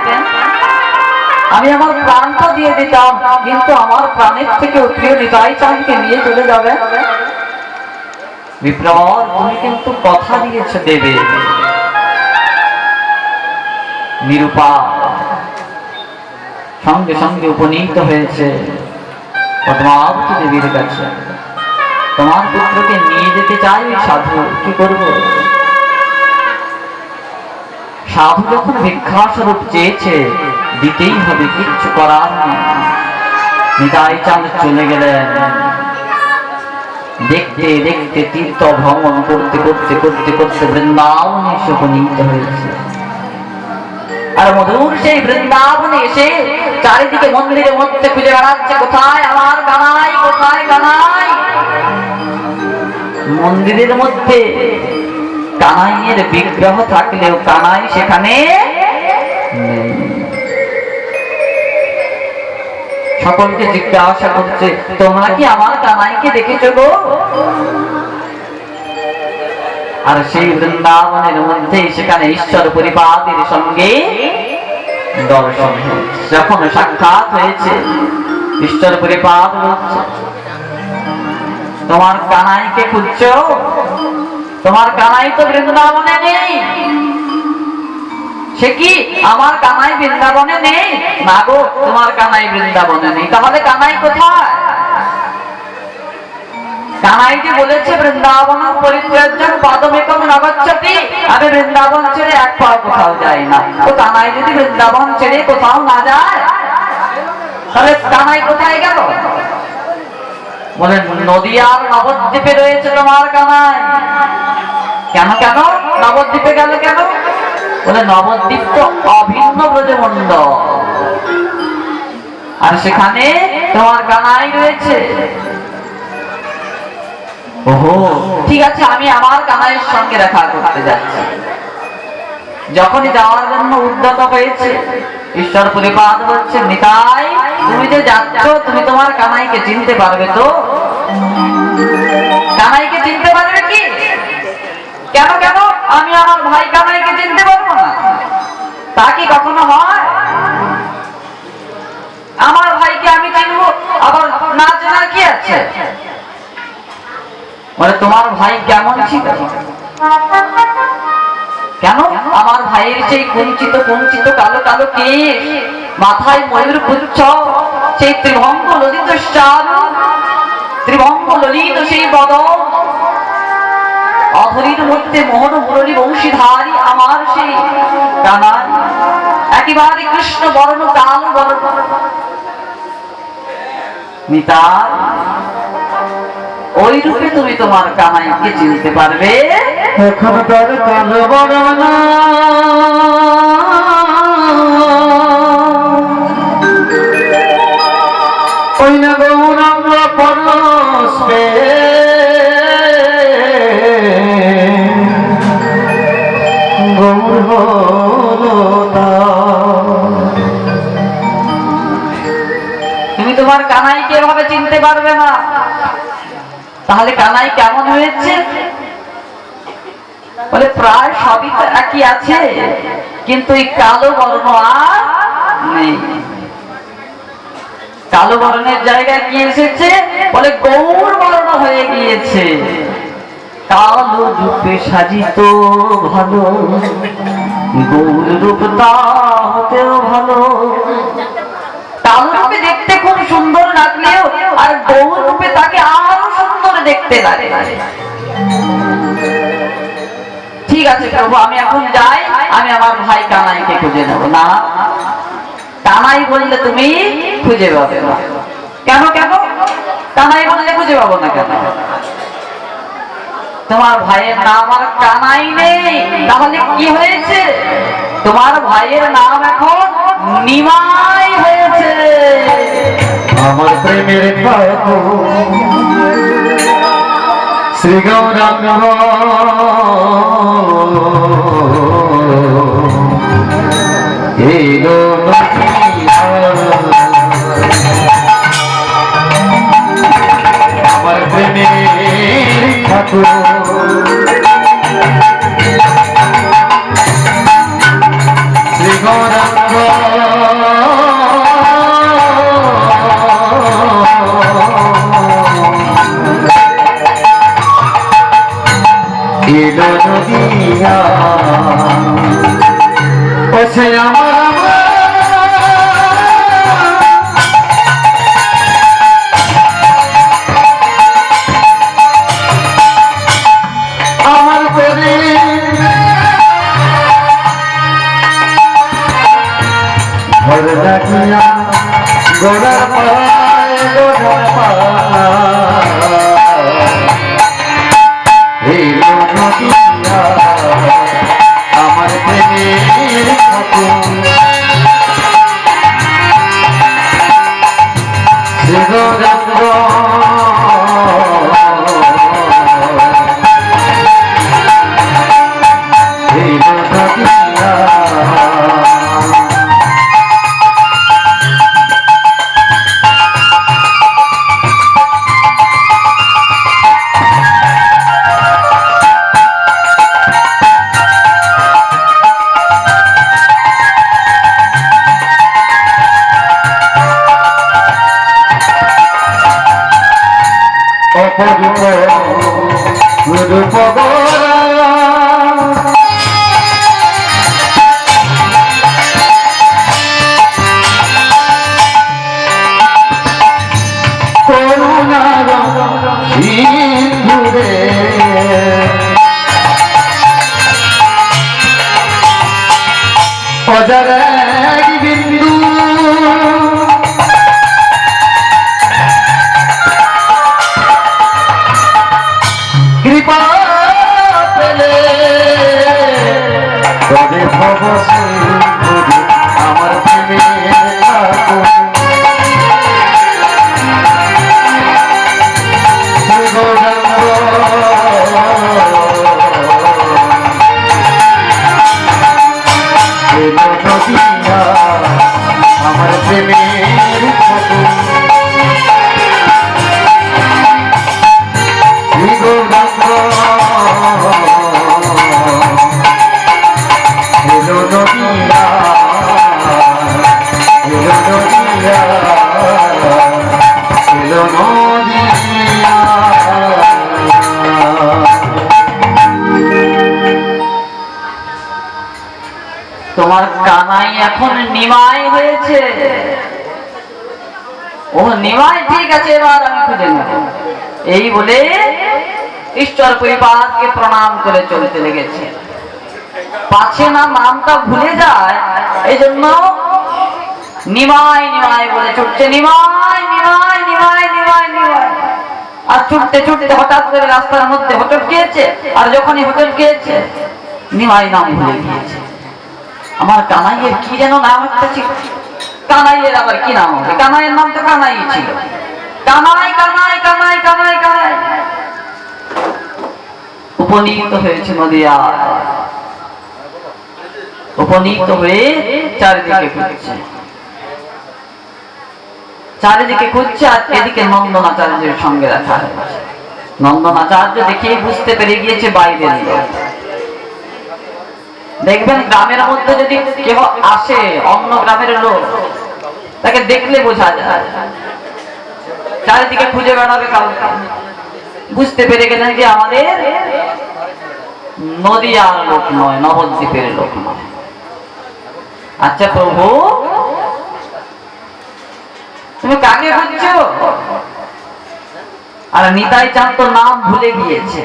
আমি আমার প্রাণটা দিয়ে দিতাম, কিন্তু আমার প্রাণের থেকে প্রিয় নিতাই চাঁদকে নিয়ে চলে যাবে। বিপ্লব, তুমি কিন্তু কথা দিয়েছ দেবে। নিরূপা সঙ্গে সঙ্গে উপনীত হয়েছে পদ্মাবতী দেবীর কাছে। তোমার পুত্রকে নিয়ে যেতে চাই সাধু, কি করব? সাধু যখন ভিক্ষা স্বরূপ চেয়েছে দিতেই হবে, কিচ্ছু করার নেই। নিতাই চাঁদ চলে গেলেন। দেখতে দেখতে তীর্থ ভ্রমণ করতে করতে করতে করতে বৃন্দাবনে এসে উপনীত হয়েছে। আর মধুর সেই বৃন্দাবনে এসে চারিদিকে মন্দিরের মধ্যে খুঁজে বেড়াচ্ছে, কোথায় আমার কানাই, কোথায় কানাই। মন্দিরের মধ্যে কানাইয়ের বিগ্রহ থাকলেও কানাই সেখানে নেই। সকলকে জিজ্ঞাসা করছে, তোমরা কি আমার কানাইকে দেখেছো গো? আর সেই বৃন্দাবনের মধ্যে সেখানে ঈশ্বর পরিপাদের সঙ্গে দর্শন হয়েছে। যখন সাক্ষাৎ হয়েছে, ঈশ্বর পরিপাদ হচ্ছে, তোমার কানাইকে খুঁজছো? তোমার কানাই তো বৃন্দাবনে নেই। সে কি আমার কানাই বৃন্দাবনে নেই? না গো, তোমার কানাই বৃন্দাবনে নেই। তাহলে কানাই কোথায়? কানাই যে বলেছে বৃন্দাবন পরিত্যাজ্যং পাদমেকং ন গচ্ছতি, আমি বৃন্দাবন ছেড়ে এক পাও কোথাও যাই না। তো কানাই যদি বৃন্দাবন ছেড়ে কোথাও না যায়, তাহলে কানাই কোথায় গেল? বলে নদিয়ার নবদ্বীপে রয়েছে তোমার কানাই। কেন কেন নবদ্বীপে গেল কেন? বলে নবদ্বীপ তো অভিন্ন ব্রজমণ্ডল, আর সেখানে তোমার কানাই রয়েছে। ওহো, ঠিক আছে, আমি আমার কানাইয়ের সঙ্গে দেখা করতে যাচ্ছি। যখনই যাওয়ার জন্য উদ্যত হয়েছে, ঈশ্বর পরিপাদ বলছে, নিতাই তুমি যে যাচ্ছ, তুমি তোমার কানাইকে চিনতে পারবে তো? কানাইকে চিনতে পারবে কি? কেন কেন আমি আমার ভাই কানাইকে চিনতে পারবো না? তা কি কখনো হয়? আমার ভাইকে আমি চিনবো, আবার না চেনার কি আছে? বলে তোমার ভাই কেমন ছিল? কেন আমার ভাইয়ের সেই কুঞ্চিত কুঞ্চিত কালো কালো কেশ, মাথায় ময়ূর পুচ্ছ, সেই ত্রিভঙ্গ ললিত চারু, ত্রিভঙ্গ ললিত সেই বদন, অধরির মধ্যে মোহন মুরলী বংশীধারী আমার সেই কানাই, একেবারে কৃষ্ণ বর্ণ কালো বর্ণ। নিতাই, ওই রূপে তুমি তোমার কানাইকে চিনতে পারবে? এখন তার কালো বর্ণ ওই না গৌরাঙ্গ পরস্পে গৌর হলো। তুমি তো তোমার কানাইকে এভাবে চিনতে পারবে না। তাহলে কানাই কেমন হয়েছে? বলে প্রায় সবই তো একই আছে, কিন্তু এই কালো বর্ণ আর নেই। কালো বর্ণের জায়গায় কি এসেছে? বলে গৌর বর্ণ হয়ে গিয়েছে। কালো রূপে সাজিত ভালো, গৌর রূপটা হতেও ভালো। কালো রূপে দেখতে খুব সুন্দর লাগলেও আর গৌর রূপে তাকে আরো সুন্দর দেখতে লাগে। ঠিক আছে প্রভু, আমি এখন যাই, আমি আমার ভাই কানাইকে খুঁজে নেব। না, কানাই বললে তুমি খুঁজে পাবে না। কেন কেন? কানাই বললে খুঁজে পাবো না কেন? তোমার ভাইয়ের নাম আর কানাই নেই। তাহলে কি হয়েছে? তোমার ভাইয়ের নাম এখন নিমাই হয়েছে। আমার প্রেমের শ্রী গৌরাঙ্গ আমার প্রেমের ঠাকুর শ্রী গৌরাঙ্গ এলো নদিয়া ও সে আমার পেরে ঘর ডাকিয়া গোড়ার পায় গোড়ার পায় আমার প্রেমের বিন্দু কৃপা পেলে তবে ভব আমার আমার প্রেমের তোমার কানাই এখন নিমাই হয়েছে। ও নিমাই, ঠিক আছে, এবার আমি খুঁজে নেব। এই বলে ঈশ্বর পরিপাতকে প্রণাম করে চলতে লেগেছে। পাছে না নামটা ভুলে যায়, এই জন্য নিমাই নিমাই বলে ছুটছে। নিমাই নিমাই নিমাই নিমাই নিমাই। আর ছুটতে ছুটতে হঠাৎ করে রাস্তার মধ্যে হোঁচট খেয়েছে। আর যখনই হোঁচট খেয়েছে, নিমাই নাম ভুলে গিয়েছে। আমার কানাইয়ের কি যেন নাম একটা ছিল। কানাইয়ের আবার কি নাম হবে? কানাইয়ের নাম তো কানাই ছিল। কানাই কানাই কানাই কানাই কানাই। উপনীত হয়েছে নদিয়া। উপনীত হয়ে চারিদিকে ঘুরছে। চারিদিকে খুঁজছে আর এদিকে নন্দনাচার্যের সঙ্গে দেখা হয়েছে। নন্দনাচার্য দেখেই বুঝতে পেরে গিয়েছে বাইরের লোক। দেখবেন গ্রামের মধ্যে যদি কেউ আসে অন্য গ্রামের লোক, তাকে দেখলে বোঝা যায়, চারিদিকে খুঁজে বেড়াবে কাউকে। বুঝতে পেরে গেলেন যে আমাদের নদিয়ার লোক নয়, নবদ্বীপের লোক নয়। আচ্ছা প্রভু, তুমি কাকে খুঁজছো? আর নিতাই চাঁদ তো নাম ভুলে গিয়েছে।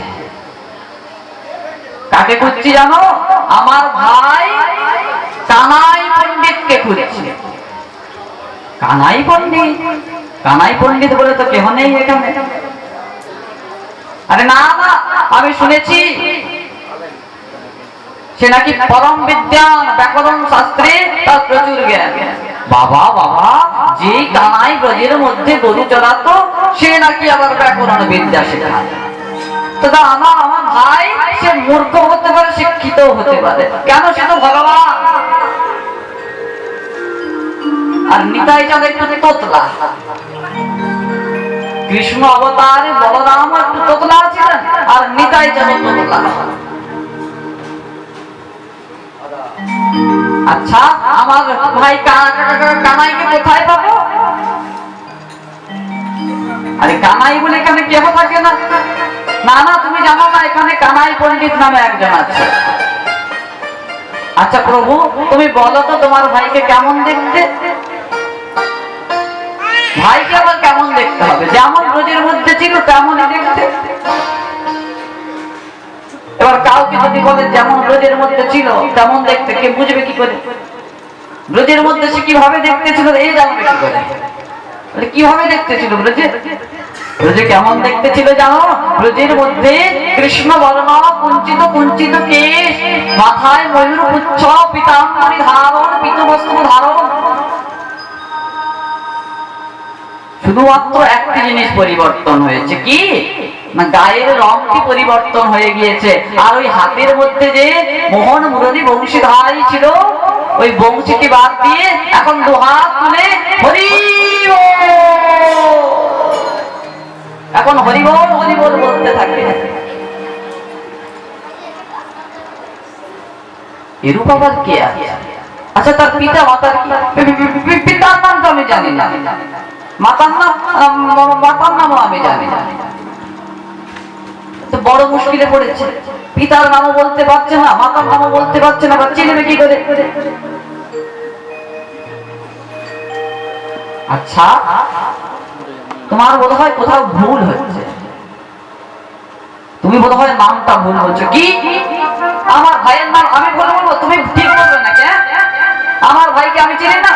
কাকে খুঁজছি জানো? আমার ভাই কানাই পণ্ডিতকে খুঁজছি। কানাই পণ্ডিত? কানাই পণ্ডিত বলে তো কেহ নেই এখানে। আরে না না, আমি শুনেছি সে নাকি পরম বিদ্যান, ব্যাকরণ শাস্ত্রে তার প্রচুর জ্ঞান। বাবা বাবা, যে কানাই ব্রজের মধ্যে গরু চড়াতো সে নাকি আবার ব্যাকরণ বিদ্যা শেখায়। তো আমার ভাই সে মূর্খ হতে পারে, শিক্ষিত হতে পারে, কেন? সে তো ভগবান। আর নিতাই চাঁদ একটু তোতলা। কৃষ্ণ অবতারে বলরাম একটু তোতলা ছিলেন, আর নিতাই চাঁদ তোতলা। আচ্ছা, আমার ভাই কানাইকে কোথায় পাবো? আরে কানাই বলে এখানে কেহ থাকে না। না না, তুমি জানো না, এখানে কানাই পণ্ডিত নামে একজন আছে। আচ্ছা প্রভু, তুমি বলো তো তোমার ভাইকে কেমন দেখতে? ভাইকে আবার কেমন দেখতে হবে? যেমন ব্রজের মধ্যে ছিল তেমনই দেখতে। এবার কাউকে যদি বলে যেমন ব্রজের মধ্যে ছিল তেমন দেখতে, কে বুঝবে কি করে? ব্রজের মধ্যে সে কিভাবে দেখতে ছিল এই জানবে কি করে? কিভাবে দেখতে ছিল ব্রজে? ব্রজে কেমন দেখতে ছিল জানো? ব্রজের মধ্যে কৃষ্ণ বর্ণ, কুঞ্চিত কুঞ্চিত কেশ, মাথায় ময়ূর পুচ্ছ, পীতাম্বরী ধারণ, পীতবস্ত্র ধারণ। শুধুমাত্র একটি জিনিস পরিবর্তন হয়েছে, কি না গায়ের রংটি পরিবর্তন হয়ে গিয়েছে। আর ওই হাতের মধ্যে যে মোহন মুরলী বংশীধারী ছিল, ওই বংশীটি বাদ দিয়ে এখন দুহাত তুলে হরি এখন হরিবল হরিবল বলতে থাকে। এরূপ আবার কে আছে? আচ্ছা, তার পিতা মাতার পিতার নাম তো আমি জানি না, মাতার নামও আমি জানি না। তো বড় মুশকিলে পড়েছে, পিতার নামও বলতে পারছে না, মাতার নামও বলতে পারছে না, বা চিনবে কি করে? আচ্ছা, তোমার বোধ হয় কোথাও ভুল হচ্ছে। তুমি বোধ হয় নামটা ভুল বলছো। কি আমার ভাইয়ের নাম আমি ভুল বলবো? তুমি ঠিক বলবে না কেন? আমার ভাইকে আমি চিনি না।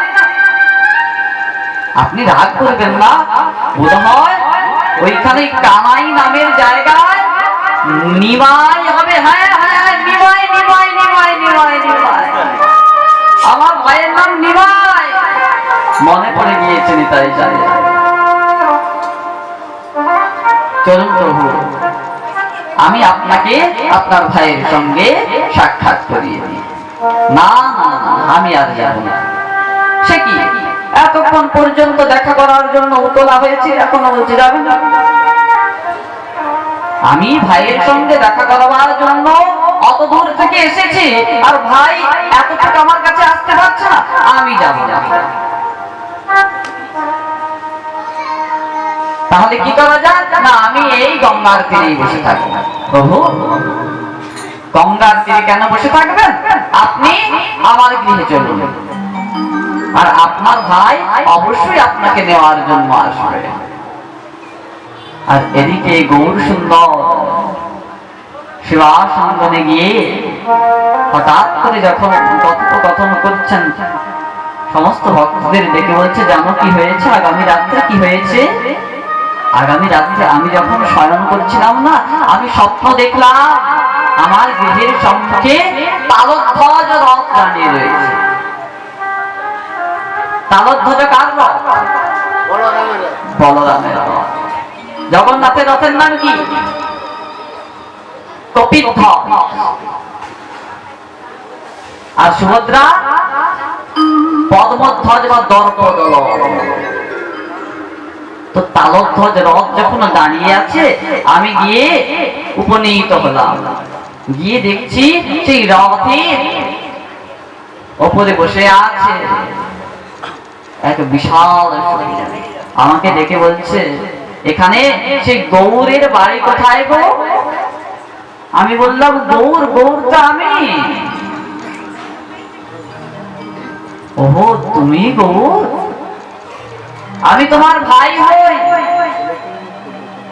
আপনি রাগ করবেন না, বোধ হয় ওইখানে কানাই নামের জায়গায় নিমাই হবে। হ্যাঁ হ্যাঁ, নিমাই নিমাই নিমাই নিমাই নিমাই, আমার ভাইয়ের নাম নিমাই। মনে পড়ে গিয়েছে নিতাই চাঁদ। চলুন প্রভু, আমি আপনাকে আপনার ভাইয়ের সঙ্গে সাক্ষাৎ করিয়ে দিই। না না, আমি আর যাব না। সে কি, এতক্ষণ পর্যন্ত দেখা করার জন্য উতলা হয়েছে, এখনো বলছে যাবে না? আমি ভাইয়ের সঙ্গে দেখা করাবার জন্য অত দূর থেকে এসেছি, আর ভাই এতটুকু আমার কাছে আসতে পারছে না। আমি যাব না। তাহলে কি করা যায়? না, আমি এই গঙ্গার তীরেই বসে থাকবো। প্রভু, গঙ্গার তীরে কেন বসে থাকবেন? আপনি আমার গৃহে চলুন, আর আপনার ভাই অবশ্যই আপনাকে নেওয়ার জন্য আসবে। আর এদিকে গৌর সুন্দর শিবাসনে গিয়ে হঠাৎ করে যখন কথোপকথন করছেন, সমস্ত ভক্তদের ডেকে বলছে, জানো কি হয়েছে? আগামী রাত্রে কি হয়েছে? আগামী রাত্রে আমি যখন শয়ন করছিলাম না, আমি স্বপ্ন দেখলাম আমার গৃহের সম্মুখে তালধ্বজ রথ দাঁড়িয়ে রয়েছে। তালধ্বজ কার রথ? বলরামের রথ। জগন্নাথের রথের নাম কি? কপিধ্বজ। আর সুভদ্রা পদ্মধ্বজ বা দর্পদলন। তো তালধ্বজ রথ যখন দাঁড়িয়ে আছে, আমি গিয়ে উপনীত হলাম। গিয়ে দেখছি সেই রথের ওপরে বসে আছে এক বিশাল শরীর। আমাকে দেখে বলছে, এখানে সেই গৌরের বাড়ি কোথায় গো? আমি বললাম, গৌর তো আমি। ওহো, তুমি গৌর? আমি তোমার ভাই হই।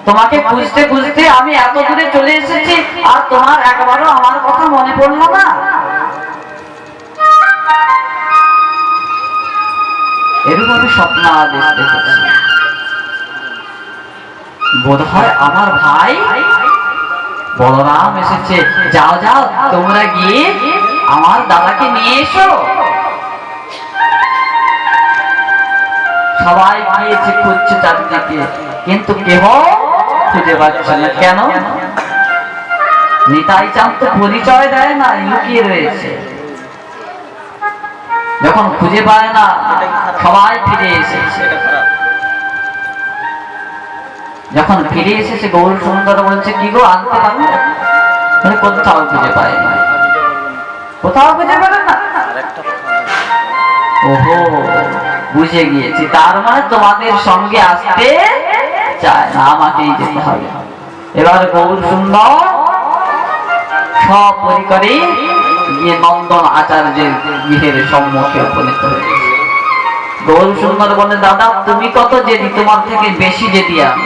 তোমাকে খুঁজতে খুঁজতে আমি এত দূরে চলে এসেছি, আর তোমার একবারও আমার কথা মনে পড়লো না? এরকম আমি স্বপ্নাদেশ দেখেছি। বোধ হয় আমার ভাই বলরাম এসেছে। যাও যাও, তোমরা গিয়ে আমার দাদাকে নিয়ে এসো। সবাই গিয়েছে, খুঁজছে চারদিকে, কিন্তু কেহ খুঁজে পাচ্ছে না। কেন? নিতাই চাঁদ তো পরিচয় দেয় না, লুকিয়ে রয়েছে। যখন খুঁজে পায় না, সবাই ফিরে এসেছে। যখন ফিরে এসেছে, গৌর সুন্দর বলছে, কি গো, আনতে পারো? কোথাও খুঁজে পায় না। কোথাও খুঁজে পেলেন না? ওহো, বুঝে গিয়েছি, তার মানে তোমাদের সঙ্গে আসতে চায় না, আমাকেই যেতে হবে। এবার গৌর সুন্দর সপরিকরে গিয়ে নন্দন আচার্যের গৃহের সম্মুখে উপনীত হয়েছে। গৌর সুন্দর বলে, দাদা তুমি কত জেদি, তোমার থেকে বেশি জেদি আমি।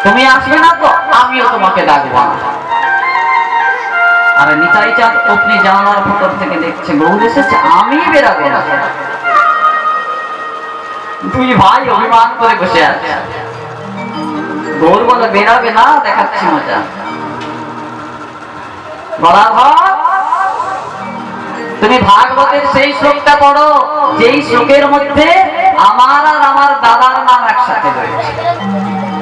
তুমি আসবে না তো আমিও তোমাকে ডাকবো না। আর নিতাই চাঁদ আপনি জানালার ভেতর থেকে দেখছে গৌর এসেছে, আমি বেরাবো না। দুই ভাই অভিমান করে বসে আছে। গৌর বলে, বেরাবে না, দেখাচ্ছি মজা। তুমি ভাগবতের সেই শ্লোকটা পড়ো, যেই শ্লোকের মধ্যে আমার আর আমার দাদার নাম একসাথে রয়েছে।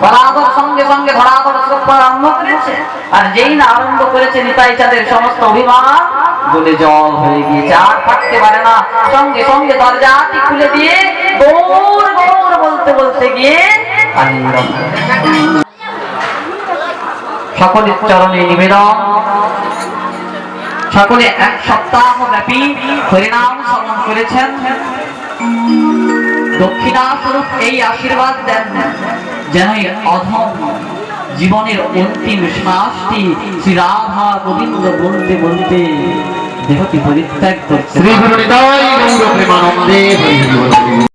বরাবর সঙ্গে সঙ্গে ধরাবর শ্লোক আরম্ভ করেছে, আর যেই না আরম্ভ করেছে, নিতাই চাঁদের সমস্ত অভিমান গলে জল হয়ে গিয়েছে, আর থাকতে পারে না। সঙ্গে সঙ্গে দরজাটি খুলে দিয়ে গৌর গৌর বলতে বলতে গিয়ে সকলের চরণে নিবেদন, সকলে এক সপ্তাহ ব্যাপী হরিনাম শ্রবণ করেছেন। দক্ষিণা স্বরূপ এই আশীর্বাদ দেন, যেন অধম জীবনের অন্তিম শ্বাসটি শ্রী রাধা গোবিন্দ বলতে বলতে দেহটি পরিত্যাগ করছে। শ্রী গুরু নিতাই গৌর প্রেমানন্দে হরি বল।